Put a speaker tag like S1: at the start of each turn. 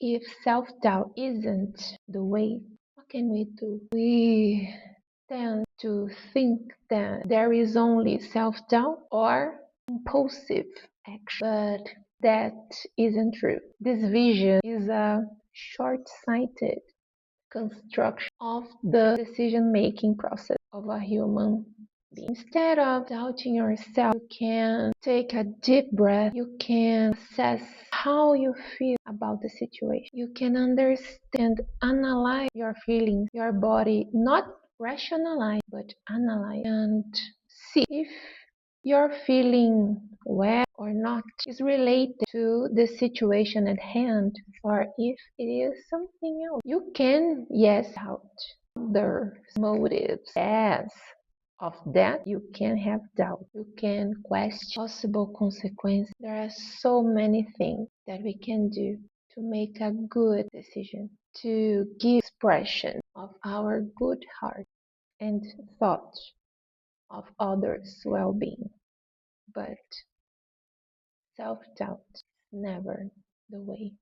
S1: if self-doubt isn't the way, what can we do? We tend to think that there is only self-doubt or impulsive action, but that isn't true. This vision is a short-sighted construction of the decision-making process of a human being. Instead of doubting yourself, you can take a deep breath. You can assess how you feel about the situation. You can understand, analyze your feelings, your body, not rationalize, but analyze and see if you're feeling well or not is related to the situation at hand or if it is something else. You can, yes, doubt others' motives. As of that, you can have doubt. You can question possible consequences. There are so many things that we can do to make a good decision, to give expression of our good heart and thought of others' well-being. But self-doubt is never the way.